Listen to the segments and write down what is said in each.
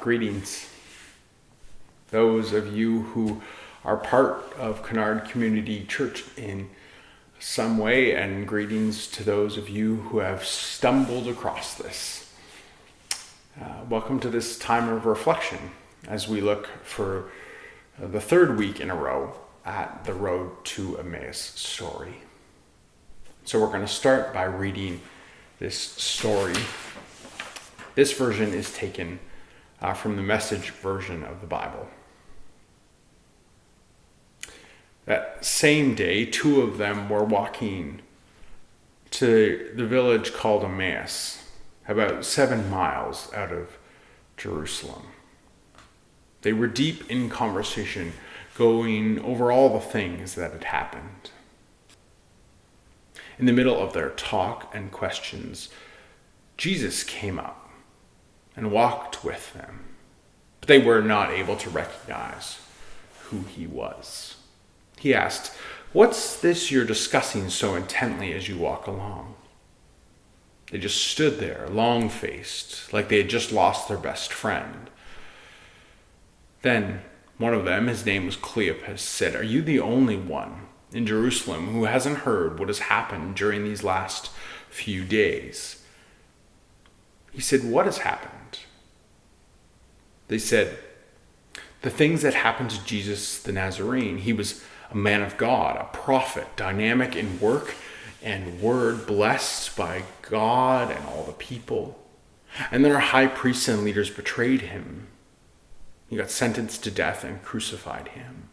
Greetings. Those of you who are part of Canard Community Church in some way, and greetings to those of you who have stumbled across this. Welcome to this time of reflection as we look for the third week in a row at the Road to Emmaus story. So we're going to start by reading this story. This version is taken from the Message version of the Bible. That same day, two of them were walking to the village called Emmaus, about 7 miles out of Jerusalem. They were deep in conversation, going over all the things that had happened. In the middle of their talk and questions, Jesus came up and walked with them, but they were not able to recognize who he was. He asked, "What's this you're discussing so intently as you walk along?" They just stood there, long-faced, like they had just lost their best friend. Then one of them, his name was Cleopas, said, "Are you the only one in Jerusalem who hasn't heard what has happened during these last few days?" He said, "What has happened?" They said, "The things that happened to Jesus the Nazarene. He was a man of God, a prophet, dynamic in work and word, blessed by God and all the people. And then our high priests and leaders betrayed him. He got sentenced to death and crucified him.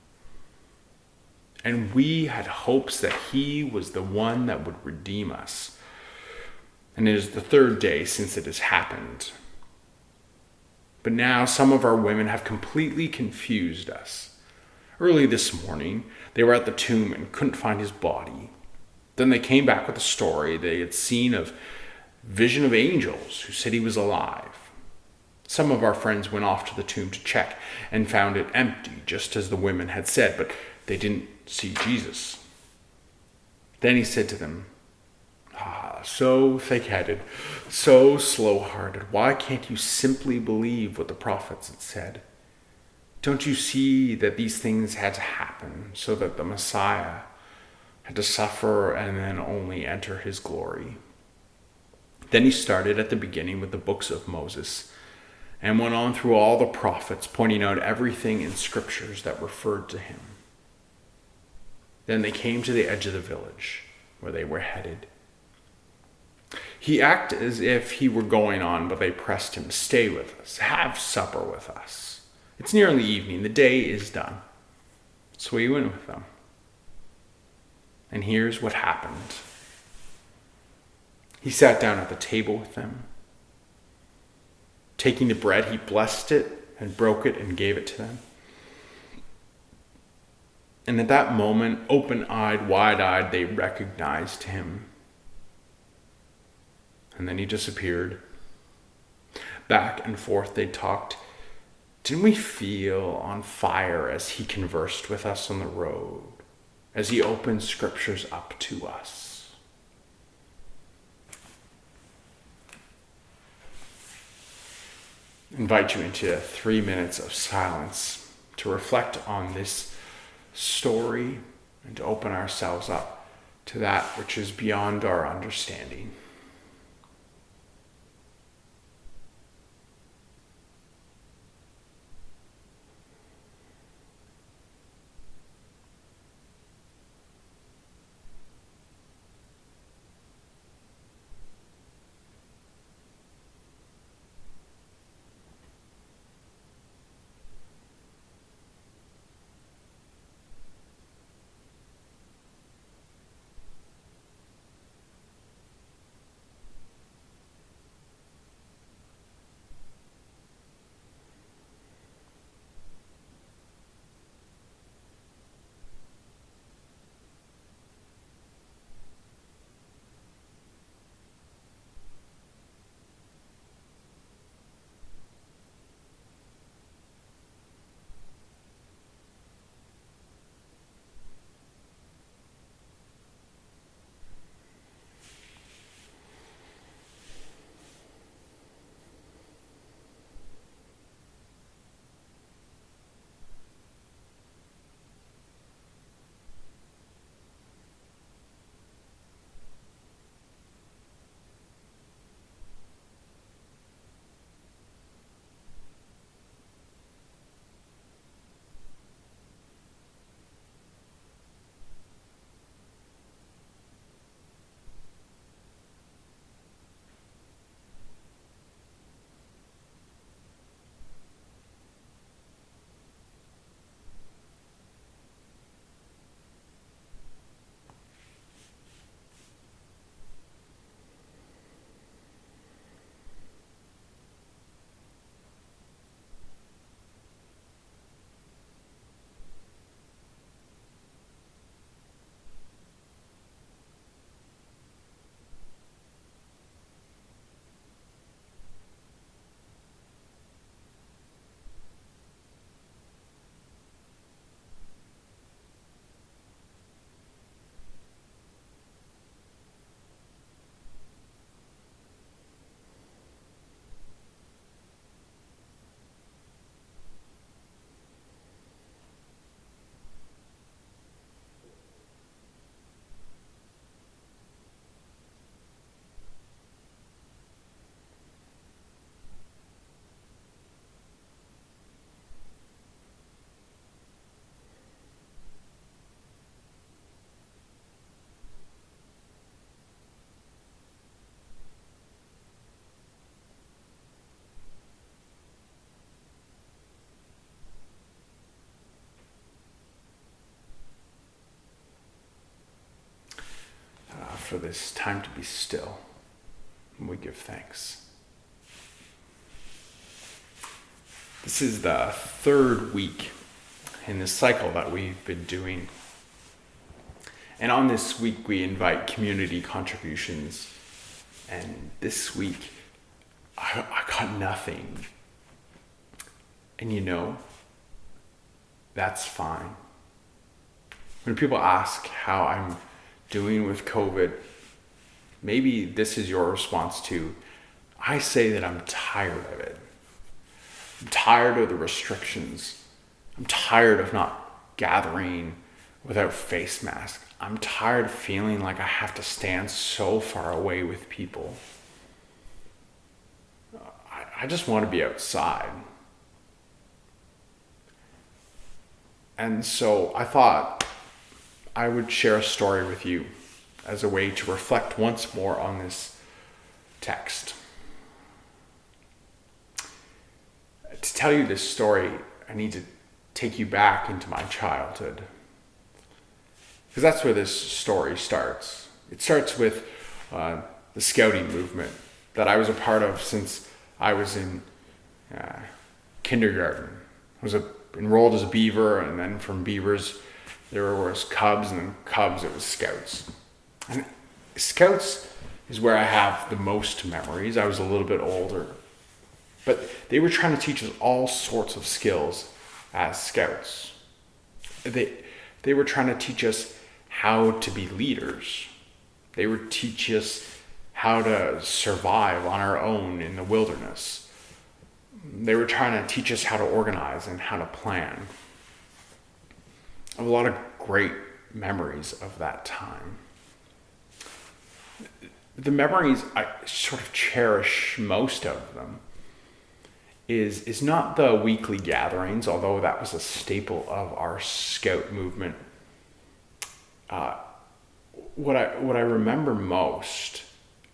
And we had hopes that he was the one that would redeem us. And it is the third day since it has happened. But now some of our women have completely confused us. Early this morning, they were at the tomb and couldn't find his body. Then they came back with a story they had seen of vision of angels who said he was alive. Some of our friends went off to the tomb to check and found it empty, just as the women had said, but they didn't see Jesus." Then he said to them, "So thick-headed, so slow-hearted. Why can't you simply believe what the prophets had said? Don't you see that these things had to happen so that the Messiah had to suffer and then only enter his glory?" Then he started at the beginning with the books of Moses and went on through all the prophets, pointing out everything in scriptures that referred to him. Then they came to the edge of the village where they were headed. He acted as if he were going on, but they pressed him, "Stay with us, have supper with us. It's nearly evening, the day is done." So he went with them. And here's what happened. He sat down at the table with them. Taking the bread, he blessed it and broke it and gave it to them. And at that moment, open-eyed, wide-eyed, they recognized him. And then he disappeared. Back and forth they talked. Didn't we feel on fire as he conversed with us on the road, as he opened scriptures up to us? I invite you into 3 minutes of silence to reflect on this story and to open ourselves up to that which is beyond our understanding. for this time to be still. And we give thanks. This is the third week in this cycle that we've been doing. And on this week, we invite community contributions. And this week, I got nothing. And that's fine. When people ask how I'm doing with COVID, maybe this is your response too. I say that I'm tired of it. I'm tired of the restrictions. I'm tired of not gathering without face mask. I'm tired of feeling like I have to stand so far away with people. I just want to be outside. And so I thought I would share a story with you as a way to reflect once more on this text. To tell you this story, I need to take you back into my childhood. Because that's where this story starts. It starts with the scouting movement that I was a part of since I was in kindergarten. I was enrolled as a beaver, and then from beavers there was cubs, and then cubs it was scouts. And scouts is where I have the most memories. I was a little bit older, but they were trying to teach us all sorts of skills as scouts. They were trying to teach us how to be leaders. They would teach us how to survive on our own in the wilderness. They were trying to teach us how to organize and how to plan. I have a lot of great memories of that time. The memories I sort of cherish most of them is not the weekly gatherings, although that was a staple of our scout movement. What I remember most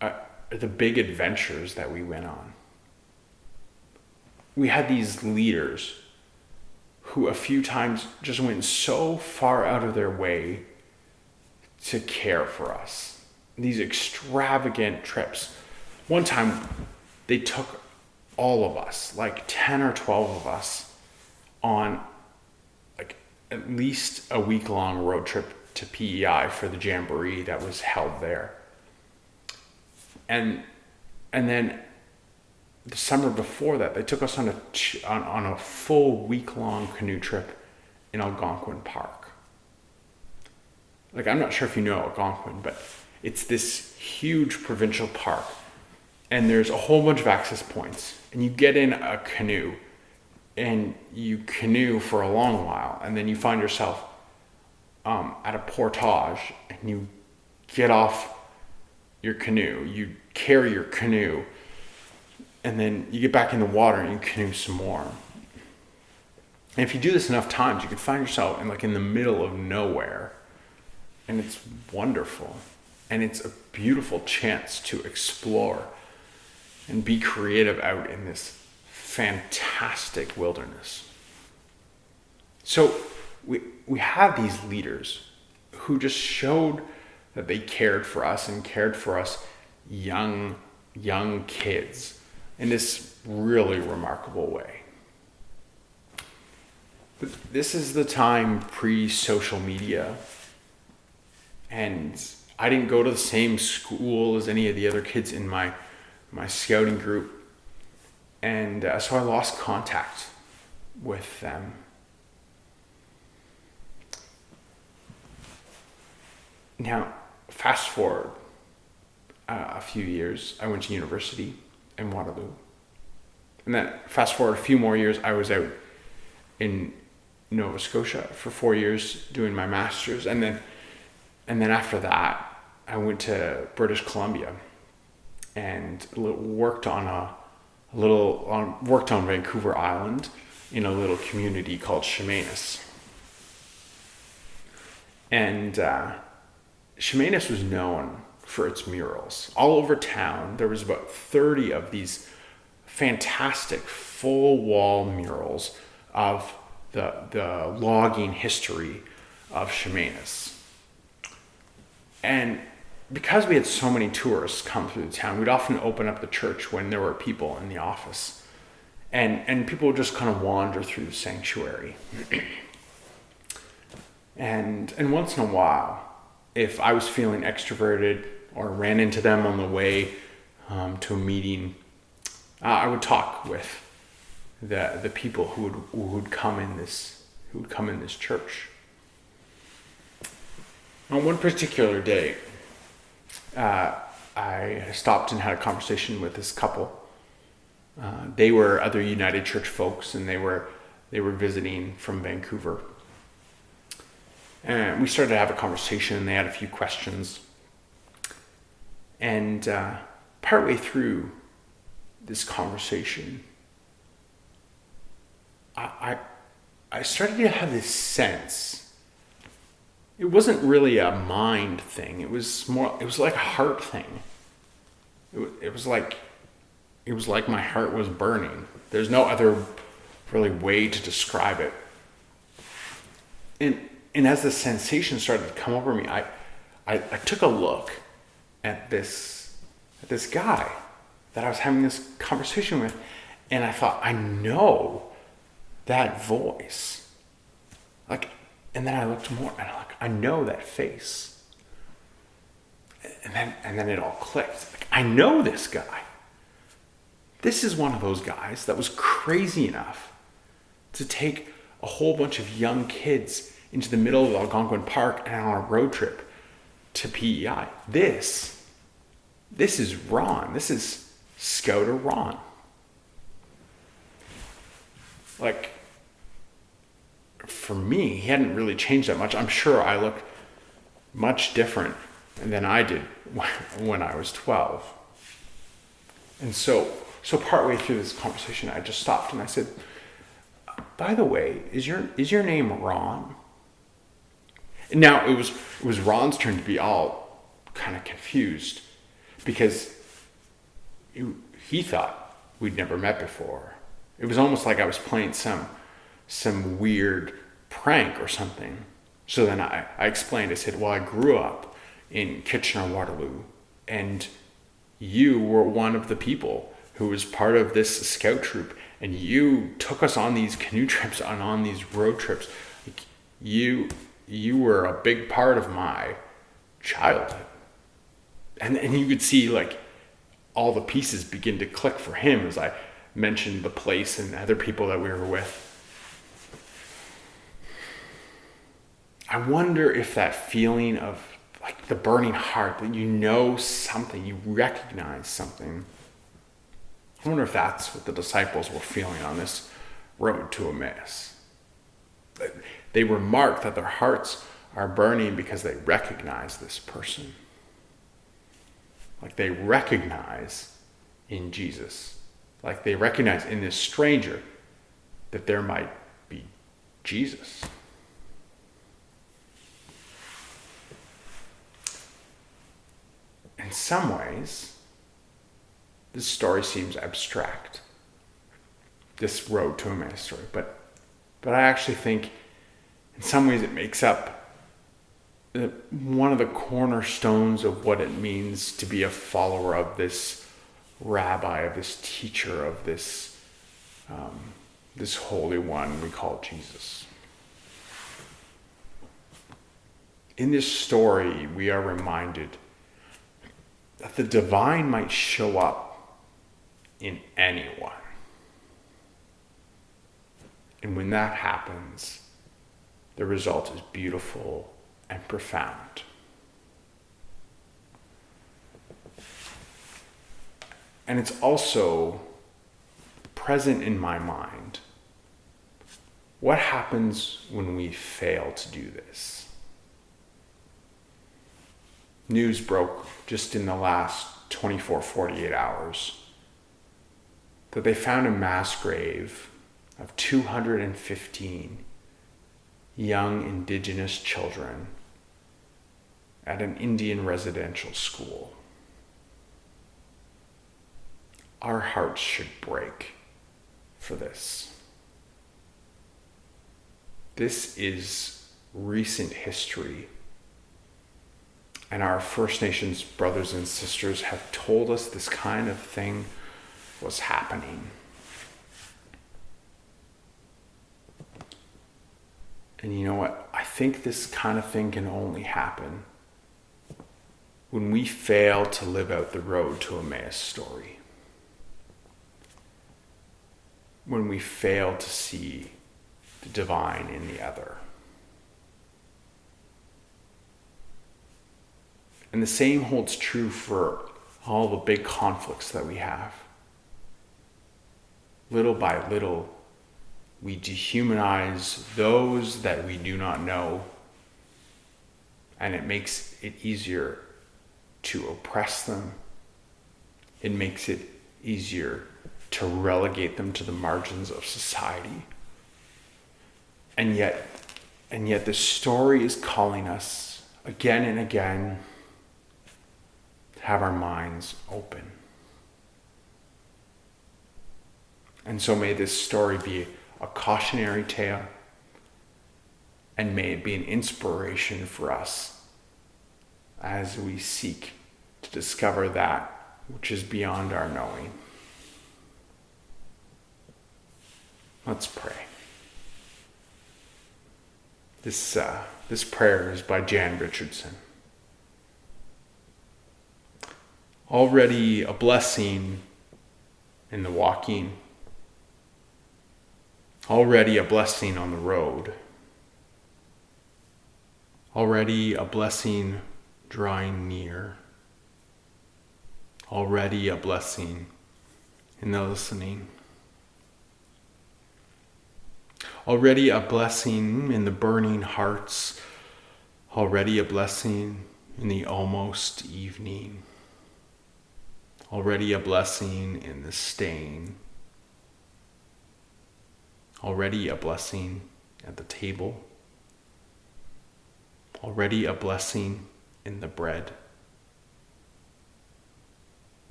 are the big adventures that we went on. We had these leaders who a few times just went so far out of their way to care for us. These extravagant trips. One time they took all of us, like 10 or 12 of us, on like at least a week-long road trip to PEI for the jamboree that was held there. And then the summer before that, they took us on a full week-long canoe trip in Algonquin Park. Like, I'm not sure if you know Algonquin, but it's this huge provincial park, and there's a whole bunch of access points, and you get in a canoe, and you canoe for a long while, and then you find yourself at a portage, and you get off your canoe, you carry your canoe, and then you get back in the water and you canoe some more. And if you do this enough times, you can find yourself in the middle of nowhere. And it's wonderful. And it's a beautiful chance to explore and be creative out in this fantastic wilderness. So we have these leaders who just showed that they cared for us and cared for us young kids in this really remarkable way. But this is the time pre-social media, and I didn't go to the same school as any of the other kids in my scouting group, and so I lost contact with them. Now, fast forward a few years, I went to university in Waterloo. And then fast forward a few more years, I was out in Nova Scotia for 4 years doing my master's. And then after that, I went to British Columbia and worked on Vancouver Island in a little community called Emmaus. And Emmaus was known for its murals. All over town, there was about 30 of these fantastic full wall murals of the logging history of Emmaus. And because we had so many tourists come through the town, we'd often open up the church when there were people in the office. And people would just kind of wander through the sanctuary. And once in a while, if I was feeling extroverted or ran into them on the way to a meeting, I would talk with the people who would come in this church. On one particular day, I stopped and had a conversation with this couple. They were other United Church folks, and they were visiting from Vancouver. And we started to have a conversation, and they had a few questions. And partway through this conversation, I started to have this sense. It wasn't really a mind thing. It was like a heart thing. It was like my heart was burning. There's no other really way to describe it. And as the sensation started to come over me, I took a look at this guy that I was having this conversation with, and I thought, I know that voice. And then I looked more, and I know that face. And then it all clicked. I know this guy. This is one of those guys that was crazy enough to take a whole bunch of young kids into the middle of Algonquin Park and on a road trip to PEI. This is Ron. This is Scouter Ron. For me, he hadn't really changed that much. I'm sure I look much different than I did when I was 12. And so partway through this conversation, I just stopped and I said, by the way, is your name Ron? And now it was Ron's turn to be all kind of confused, because he thought we'd never met before. It was almost like I was playing some weird prank or something. So then I explained. I said, well, I grew up in Kitchener-Waterloo, and you were one of the people who was part of this scout troop, and you took us on these canoe trips and on these road trips. You were a big part of my childhood. And you could see all the pieces begin to click for him as I mentioned the place and other people that we were with. I wonder if that feeling of the burning heart, that you know something, you recognize something. I wonder if that's what the disciples were feeling on this road to Emmaus. They were marked that their hearts are burning because they recognize this person. They recognize in Jesus. They recognize in this stranger that there might be Jesus. In some ways, this story seems abstract, this road to Emmaus story, but I actually think in some ways it makes up one of the cornerstones of what it means to be a follower of this rabbi, of this teacher, of this holy one we call Jesus. In this story, we are reminded that the divine might show up in anyone. And when that happens, the result is beautiful and profound. And it's also present in my mind. What happens when we fail to do this? News broke just in the last 48 hours that they found a mass grave of 215 young indigenous children at an Indian residential school. Our hearts should break for this. This is recent history And our First Nations brothers and sisters have told us this kind of thing was happening. And you know what? I think this kind of thing can only happen when we fail to live out the road to Emmaus story. When we fail to see the divine in the other. And the same holds true for all the big conflicts that we have. Little by little, we dehumanize those that we do not know, and it makes it easier to oppress them. It makes it easier to relegate them to the margins of society. And yet the story is calling us again and again to have our minds open. And so may this story be a cautionary tale, and may it be an inspiration for us as we seek to discover that which is beyond our knowing. Let's pray. This prayer is by Jan Richardson. Already a blessing in the walking, already a blessing on the road, already a blessing drawing near, already a blessing in the listening, already a blessing in the burning hearts, already a blessing in the almost evening, already a blessing in the staying, already a blessing at the table, already a blessing in the bread,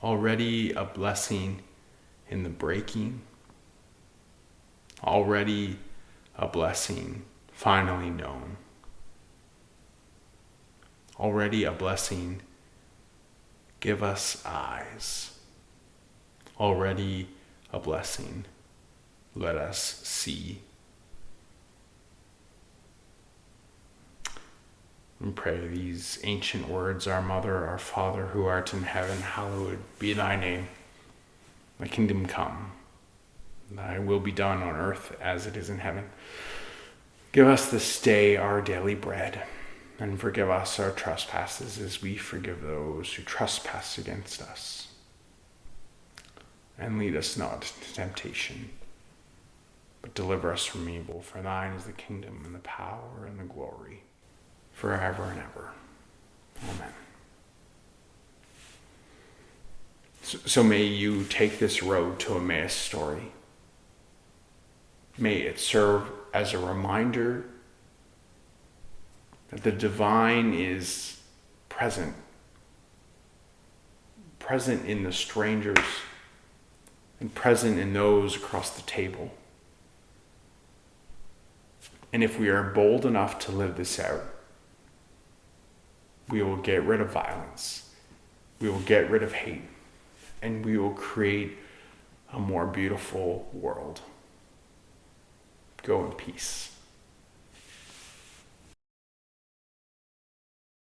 already a blessing in the breaking, already a blessing finally known, already a blessing, give us eyes, already a blessing, let us see. And pray these ancient words, Our Mother, our Father, who art in heaven, hallowed be thy name. Thy kingdom come, thy will be done on earth as it is in heaven. Give us this day our daily bread, and forgive us our trespasses as we forgive those who trespass against us. And lead us not into temptation, but deliver us from evil. For thine is the kingdom and the power and the glory, forever and ever. Amen. So may you take this road to Emmaus story. May it serve as a reminder that the divine is present in the strangers and present in those across the table. And if we are bold enough to live this out, we will get rid of violence, we will get rid of hate, and we will create a more beautiful world. Go in peace.